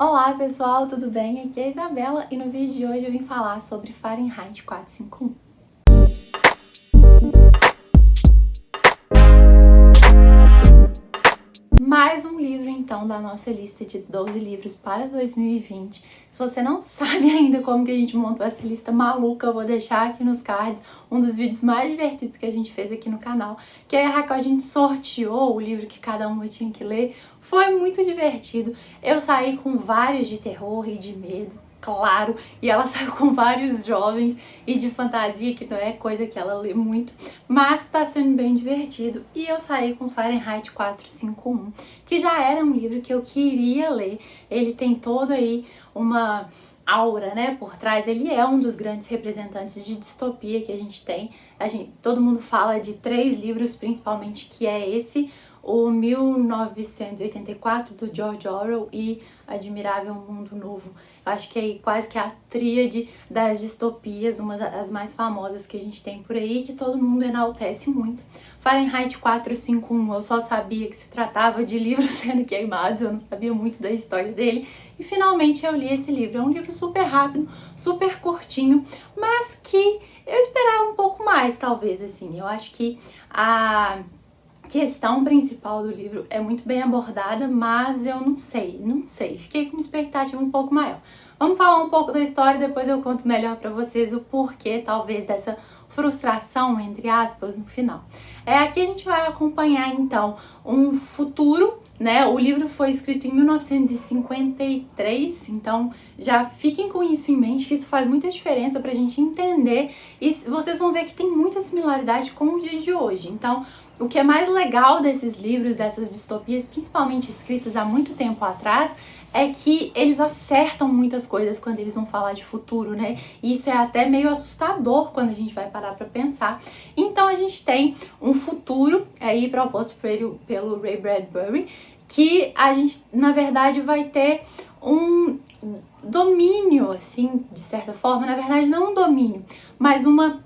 Olá pessoal, tudo bem? Aqui é a Isabela e no vídeo de hoje eu vim falar sobre Fahrenheit 451. Mais um livro então da nossa lista de 12 livros para 2020. Se você não sabe ainda como que a gente montou essa lista maluca, eu vou deixar aqui nos cards um dos vídeos mais divertidos que a gente fez aqui no canal, que é a Raquel, a gente sorteou o livro que cada uma tinha que ler. Foi muito divertido. Eu saí com vários de terror e de medo, claro, e ela saiu com vários jovens e de fantasia, que não é coisa que ela lê muito, mas tá sendo bem divertido. E eu saí com Fahrenheit 451, que já era um livro que eu queria ler. Ele tem todo aí uma aura, né, por trás. Ele é um dos grandes representantes de distopia que a gente tem. Todo mundo fala de 3 livros principalmente, que é esse, o 1984 do George Orwell e Admirável Mundo Novo. Eu acho que é quase que a tríade das distopias, uma das mais famosas que a gente tem por aí, que todo mundo enaltece muito. Fahrenheit 451, eu só sabia que se tratava de livros sendo queimados, eu não sabia muito da história dele, e finalmente eu li esse livro. É um livro super rápido, super curtinho, mas que eu esperava um pouco mais, talvez, assim. Eu acho que a questão principal do livro é muito bem abordada, mas eu não sei, fiquei com uma expectativa um pouco maior. Vamos falar um pouco da história, depois eu conto melhor pra vocês o porquê, talvez, dessa frustração, entre aspas, no final. Aqui a gente vai acompanhar, então, um futuro, né? O livro foi escrito em 1953, então já fiquem com isso em mente, que isso faz muita diferença pra gente entender, e vocês vão ver que tem muita similaridade com os dias de hoje. Então, o que é mais legal desses livros, dessas distopias, principalmente escritas há muito tempo atrás, é que eles acertam muitas coisas quando eles vão falar de futuro, né? E isso é até meio assustador quando a gente vai parar pra pensar. Então a gente tem um futuro aí proposto pelo Ray Bradbury, que a gente, na verdade, vai ter um domínio, assim, de certa forma. Na verdade, não um domínio, mas uma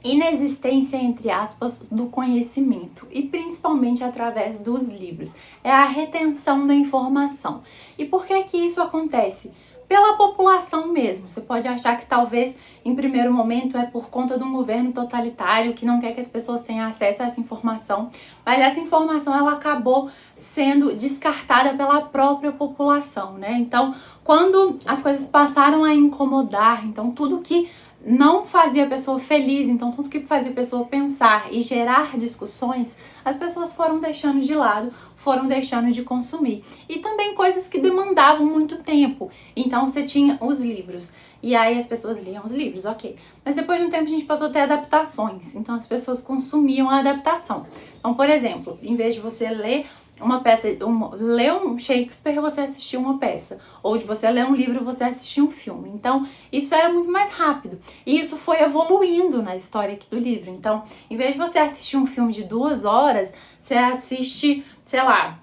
inexistência, entre aspas, do conhecimento, e principalmente através dos livros. É a retenção da informação. E por que que isso acontece? Pela população mesmo. Você pode achar que talvez em primeiro momento é por conta de um governo totalitário que não quer que as pessoas tenham acesso a essa informação, mas essa informação ela acabou sendo descartada pela própria população, né? Então, quando as coisas passaram a incomodar, então tudo que não fazia a pessoa feliz, então tudo que fazia a pessoa pensar e gerar discussões, as pessoas foram deixando de lado, foram deixando de consumir. E também coisas que demandavam muito tempo. Então você tinha os livros, e aí as pessoas liam os livros, ok. Mas depois de um tempo a gente passou a ter adaptações, então as pessoas consumiam a adaptação. Então, por exemplo, em vez de você ler uma peça, ler um Shakespeare, você assistir uma peça, ou de você ler um livro, você assistir um filme. Então, isso era muito mais rápido, e isso foi evoluindo na história aqui do livro. Então, em vez de você assistir um filme de 2 horas, você assiste, sei lá,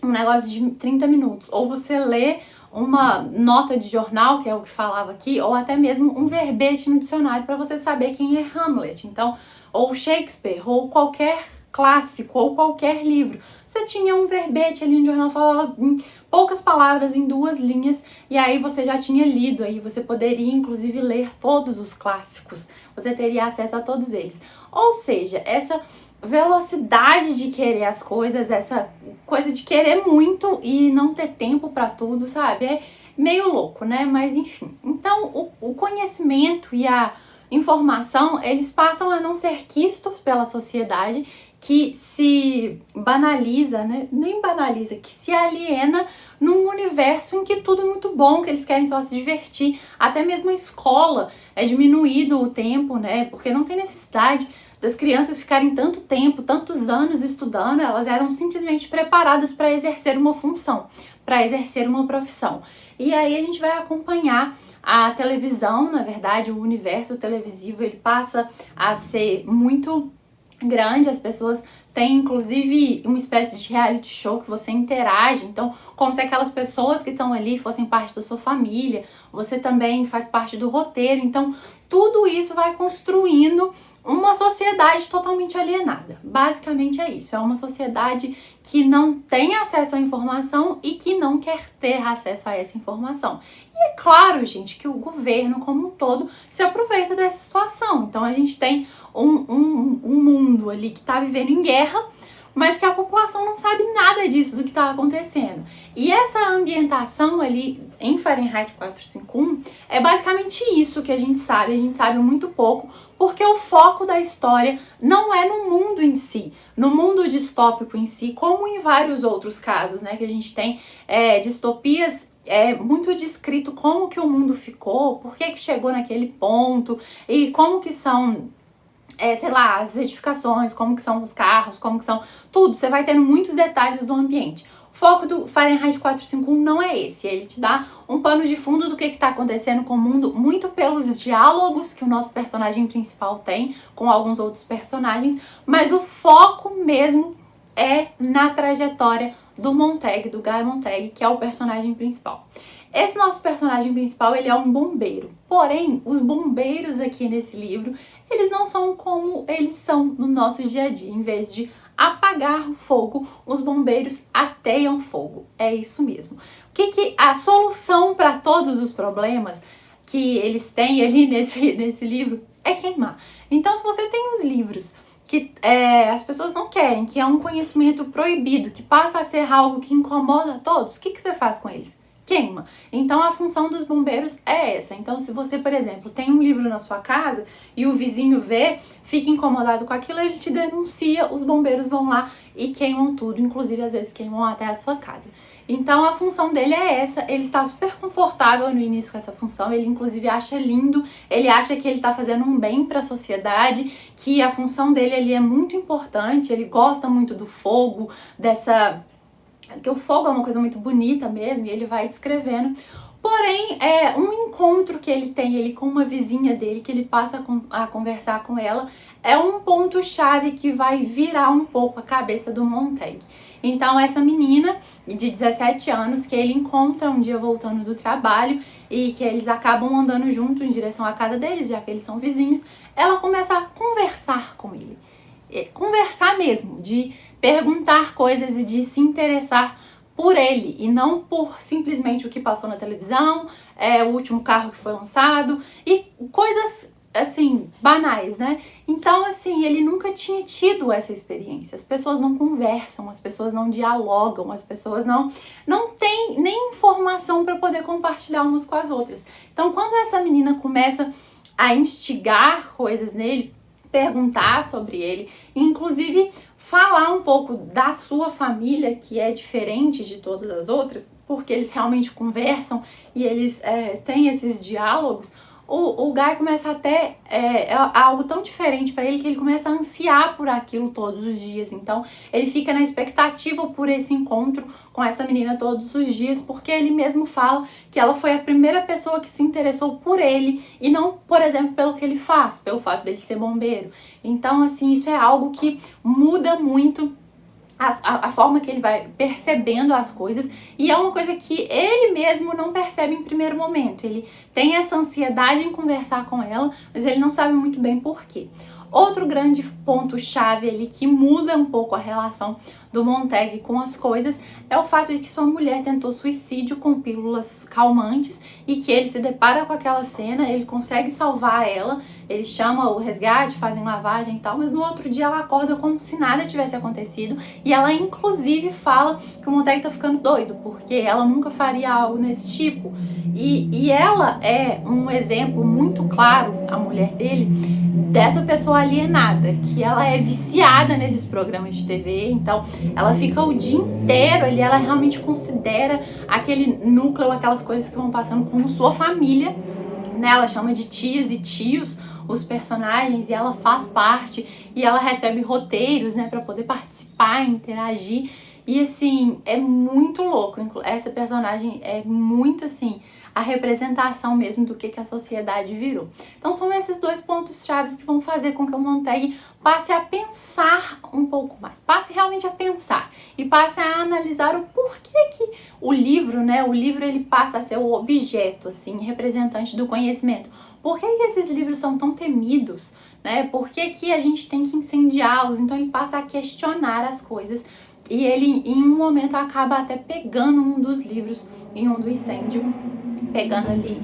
um negócio de 30 minutos, ou você lê uma nota de jornal, que é o que falava aqui, ou até mesmo um verbete no dicionário para você saber quem é Hamlet. Então, ou Shakespeare, ou qualquer clássico, ou qualquer livro. Você tinha um verbete ali no jornal, falava em poucas palavras, em 2 linhas, e aí você já tinha lido, aí você poderia inclusive ler todos os clássicos, você teria acesso a todos eles. Ou seja, essa velocidade de querer as coisas, essa coisa de querer muito e não ter tempo para tudo, sabe? É meio louco, né? Mas enfim. Então, o conhecimento e a informação, eles passam a não ser quistos pela sociedade, que se banaliza, né? Nem banaliza, que se aliena num universo em que tudo é muito bom, que eles querem só se divertir. Até mesmo a escola é diminuído o tempo, né? Porque não tem necessidade das crianças ficarem tanto tempo, tantos anos estudando. Elas eram simplesmente preparadas para exercer uma função, para exercer uma profissão. E aí a gente vai acompanhar a televisão, na verdade, o universo televisivo, ele passa a ser muito grande, as pessoas têm inclusive uma espécie de reality show que você interage, então como se aquelas pessoas que estão ali fossem parte da sua família, você também faz parte do roteiro, então tudo isso vai construindo uma sociedade totalmente alienada. Basicamente é isso, é uma sociedade que não tem acesso à informação e que não quer ter acesso a essa informação. E é claro, gente, que o governo como um todo se aproveita dessa situação. Então a gente tem um mundo ali que está vivendo em guerra, mas que a população não sabe nada disso, do que está acontecendo. E essa ambientação ali em Fahrenheit 451 é basicamente isso que a gente sabe muito pouco, porque o foco da história não é no mundo em si, no mundo distópico em si, como em vários outros casos, né, que a gente tem distopias. É muito descrito como que o mundo ficou, por que chegou naquele ponto e como que são... sei lá, as edificações, como que são os carros, como que são tudo, você vai tendo muitos detalhes do ambiente. O foco do Fahrenheit 451 não é esse, ele te dá um pano de fundo do que está acontecendo com o mundo, muito pelos diálogos que o nosso personagem principal tem com alguns outros personagens, mas o foco mesmo é na trajetória do Montag, do Guy Montag, que é o personagem principal. Esse nosso personagem principal, ele é um bombeiro. Porém, os bombeiros aqui nesse livro, eles não são como eles são no nosso dia a dia. Em vez de apagar o fogo, os bombeiros ateiam fogo. É isso mesmo. O que a solução para todos os problemas que eles têm ali nesse livro é queimar. Então, se você tem os livros que as pessoas não querem, que é um conhecimento proibido, que passa a ser algo que incomoda a todos, o que você faz com eles? Queima. Então a função dos bombeiros é essa. Então se você, por exemplo, tem um livro na sua casa e o vizinho vê, fica incomodado com aquilo, ele te denuncia, os bombeiros vão lá e queimam tudo, inclusive às vezes queimam até a sua casa. Então a função dele é essa, ele está super confortável no início com essa função, ele inclusive acha lindo, ele acha que ele está fazendo um bem para a sociedade, que a função dele ali é muito importante, ele gosta muito do fogo, que o fogo é uma coisa muito bonita mesmo, e ele vai descrevendo. Porém, é um encontro que ele tem ali com uma vizinha dele, que ele passa a conversar com ela, é um ponto-chave que vai virar um pouco a cabeça do Montag. Então, essa menina de 17 anos, que ele encontra um dia voltando do trabalho, e que eles acabam andando junto em direção à casa deles, já que eles são vizinhos, ela começa a conversar com ele. Conversar mesmo, de perguntar coisas e de se interessar por ele e não por simplesmente o que passou na televisão, o último carro que foi lançado e coisas assim banais, né? Então assim, ele nunca tinha tido essa experiência. As pessoas não conversam, as pessoas não dialogam, as pessoas não têm nem informação para poder compartilhar umas com as outras. Então quando essa menina começa a instigar coisas nele, perguntar sobre ele, inclusive falar um pouco da sua família, que é diferente de todas as outras, porque eles realmente conversam e eles têm esses diálogos, o Guy começa até algo tão diferente para ele que ele começa a ansiar por aquilo todos os dias. Então ele fica na expectativa por esse encontro com essa menina todos os dias, porque ele mesmo fala que ela foi a primeira pessoa que se interessou por ele e não, por exemplo, pelo que ele faz, pelo fato dele ser bombeiro. Então assim, isso é algo que muda muito a forma que ele vai percebendo as coisas, e é uma coisa que ele mesmo não percebe em primeiro momento. Ele tem essa ansiedade em conversar com ela, mas ele não sabe muito bem por quê. Outro grande ponto-chave ali que muda um pouco a relação do Montag com as coisas é o fato de que sua mulher tentou suicídio com pílulas calmantes e que ele se depara com aquela cena, ele consegue salvar ela, ele chama o resgate, fazem lavagem e tal, mas no outro dia ela acorda como se nada tivesse acontecido e ela inclusive fala que o Montag tá ficando doido, porque ela nunca faria algo nesse tipo. E ela é um exemplo muito claro, a mulher dele, dessa pessoa alienada, que ela é viciada nesses programas de TV, então ela fica o dia inteiro ali, ela realmente considera aquele núcleo, aquelas coisas que vão passando como sua família, né? Ela chama de tias e tios os personagens e ela faz parte, e ela recebe roteiros, né, para poder participar, interagir. E assim, é muito louco. Essa personagem é muito assim, a representação mesmo do que a sociedade virou. Então são esses dois pontos chaves que vão fazer com que o Montag passe a pensar um pouco mais, passe realmente a pensar e passe a analisar o porquê que o livro, né, o livro ele passa a ser o objeto, assim, representante do conhecimento. Por que esses livros são tão temidos, né? Por que a gente tem que incendiá-los? Então ele passa a questionar as coisas e ele em um momento acaba até pegando um dos livros em um do incêndio, pegando ali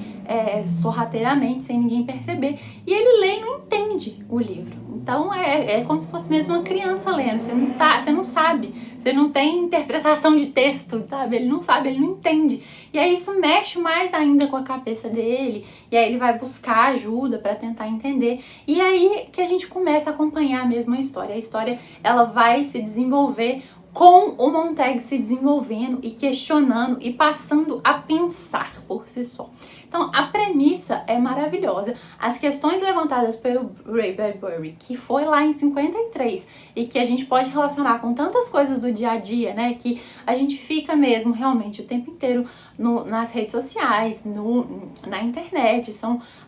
sorrateiramente, sem ninguém perceber, e ele lê e não entende o livro. Então é como se fosse mesmo uma criança lendo, você não sabe, você não tem interpretação de texto, sabe? Ele não sabe, ele não entende. E aí isso mexe mais ainda com a cabeça dele, e aí ele vai buscar ajuda para tentar entender. E aí que a gente começa a acompanhar mesmo a história. A história ela vai se desenvolver com o Montag se desenvolvendo e questionando e passando a pensar por si só. Então, a premissa é maravilhosa. As questões levantadas pelo Ray Bradbury, que foi lá em 53, e que a gente pode relacionar com tantas coisas do dia a dia, né? Que a gente fica mesmo realmente o tempo inteiro nas redes sociais, na internet.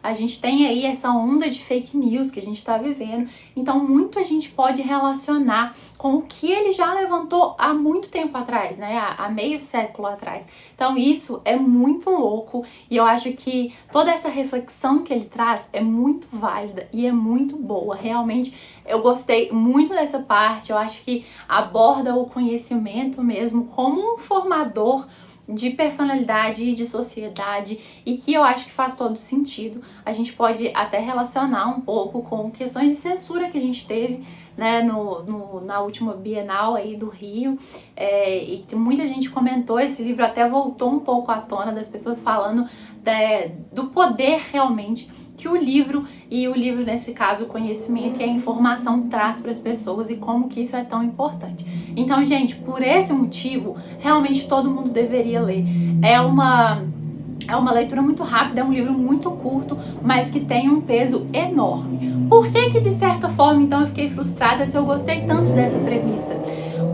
A gente tem aí essa onda de fake news que a gente está vivendo. Então, muito a gente pode relacionar com o que ele já levantou há muito tempo atrás, né? Há meio século atrás. Então, isso é muito louco e eu acho que toda essa reflexão que ele traz é muito válida e é muito boa. Realmente, eu gostei muito dessa parte. Eu acho que aborda o conhecimento mesmo como um formador de personalidade e de sociedade, e que eu acho que faz todo sentido. A gente pode até relacionar um pouco com questões de censura que a gente teve, né, na última Bienal aí do Rio, e muita gente comentou, esse livro até voltou um pouco à tona das pessoas falando do poder realmente que o livro, e o livro nesse caso o conhecimento e a informação traz para as pessoas e como que isso é tão importante. Então, gente, por esse motivo, realmente todo mundo deveria ler. É uma leitura muito rápida, é um livro muito curto, mas que tem um peso enorme. Por que de certa forma, então, eu fiquei frustrada se eu gostei tanto dessa premissa?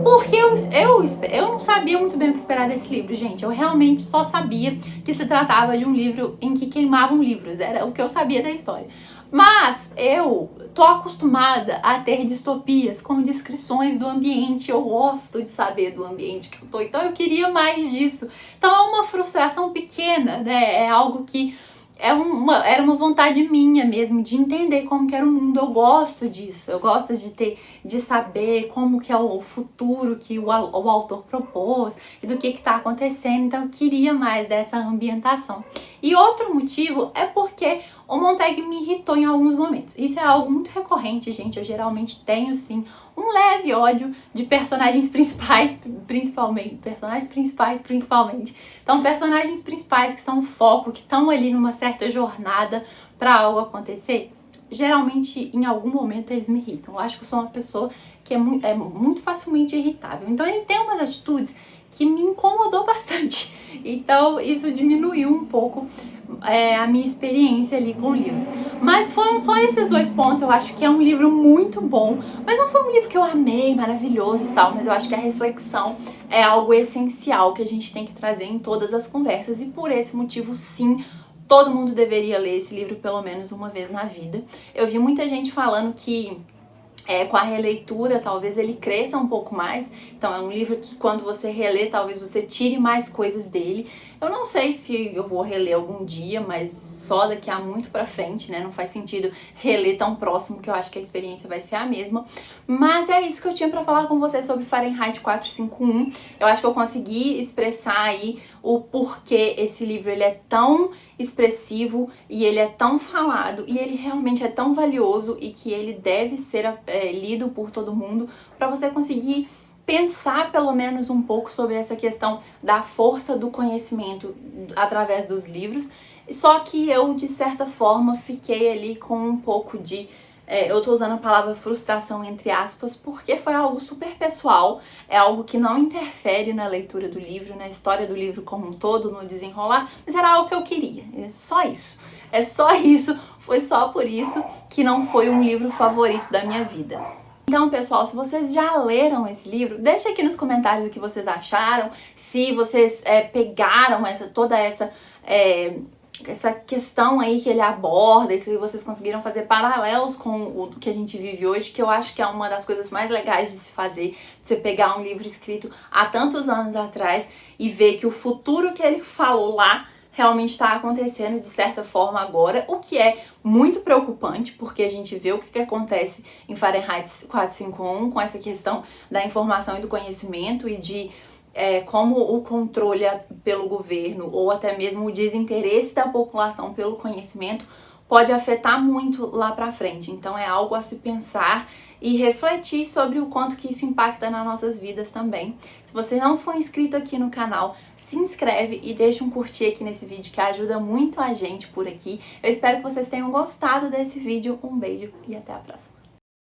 Porque eu não sabia muito bem o que esperar desse livro, gente. Eu realmente só sabia que se tratava de um livro em que queimavam livros. Era o que eu sabia da história. Mas eu tô acostumada a ter distopias com descrições do ambiente. Eu gosto de saber do ambiente que eu tô. Então eu queria mais disso. Então é uma frustração pequena, né? É algo que era uma vontade minha mesmo de entender como que era o mundo. Eu gosto disso, eu gosto de saber como que é o futuro que o autor propôs e do que tá acontecendo. Então eu queria mais dessa ambientação. E outro motivo é porque o Montag me irritou em alguns momentos. Isso é algo muito recorrente, gente. Eu geralmente tenho, sim, um leve ódio de personagens principais, principalmente. Então, personagens principais que são o foco, que estão ali numa certa jornada para algo acontecer, geralmente, em algum momento, eles me irritam. Eu acho que eu sou uma pessoa que é muito facilmente irritável. Então, ele tem umas atitudes que me incomodou bastante. Então, isso diminuiu um pouco a minha experiência ali com o livro. Mas foram só esses dois pontos. Eu acho que é um livro muito bom, mas não foi um livro que eu amei, maravilhoso e tal, mas eu acho que a reflexão é algo essencial que a gente tem que trazer em todas as conversas, e por esse motivo, sim, todo mundo deveria ler esse livro pelo menos uma vez na vida. Eu vi muita gente falando que com a releitura, talvez ele cresça um pouco mais. Então é um livro que quando você relê, talvez você tire mais coisas dele. Eu não sei se eu vou reler algum dia, mas só daqui a muito pra frente, né? Não faz sentido reler tão próximo, que eu acho que a experiência vai ser a mesma. Mas é isso que eu tinha pra falar com vocês sobre Fahrenheit 451. Eu acho que eu consegui expressar aí o porquê esse livro ele é tão expressivo e ele é tão falado e ele realmente é tão valioso, e que ele deve ser lido por todo mundo para você conseguir pensar pelo menos um pouco sobre essa questão da força do conhecimento através dos livros. Só que eu, de certa forma, fiquei ali com um pouco de... eu tô usando a palavra frustração entre aspas, porque foi algo super pessoal, é algo que não interfere na leitura do livro, na história do livro como um todo, no desenrolar, mas era algo que eu queria, é só isso. É só isso, foi só por isso que não foi um livro favorito da minha vida. Então, pessoal, se vocês já leram esse livro, deixa aqui nos comentários o que vocês acharam, se vocês pegaram toda essa questão aí que ele aborda, e se vocês conseguiram fazer paralelos com o que a gente vive hoje, que eu acho que é uma das coisas mais legais de se fazer, você pegar um livro escrito há tantos anos atrás e ver que o futuro que ele falou lá realmente está acontecendo de certa forma agora, o que é muito preocupante, porque a gente vê o que acontece em Fahrenheit 451 com essa questão da informação e do conhecimento e de como o controle pelo governo ou até mesmo o desinteresse da população pelo conhecimento pode afetar muito lá pra frente. Então é algo a se pensar e refletir sobre o quanto que isso impacta nas nossas vidas também. Se você não for inscrito aqui no canal, se inscreve e deixa um curtir aqui nesse vídeo que ajuda muito a gente por aqui. Eu espero que vocês tenham gostado desse vídeo. Um beijo e até a próxima.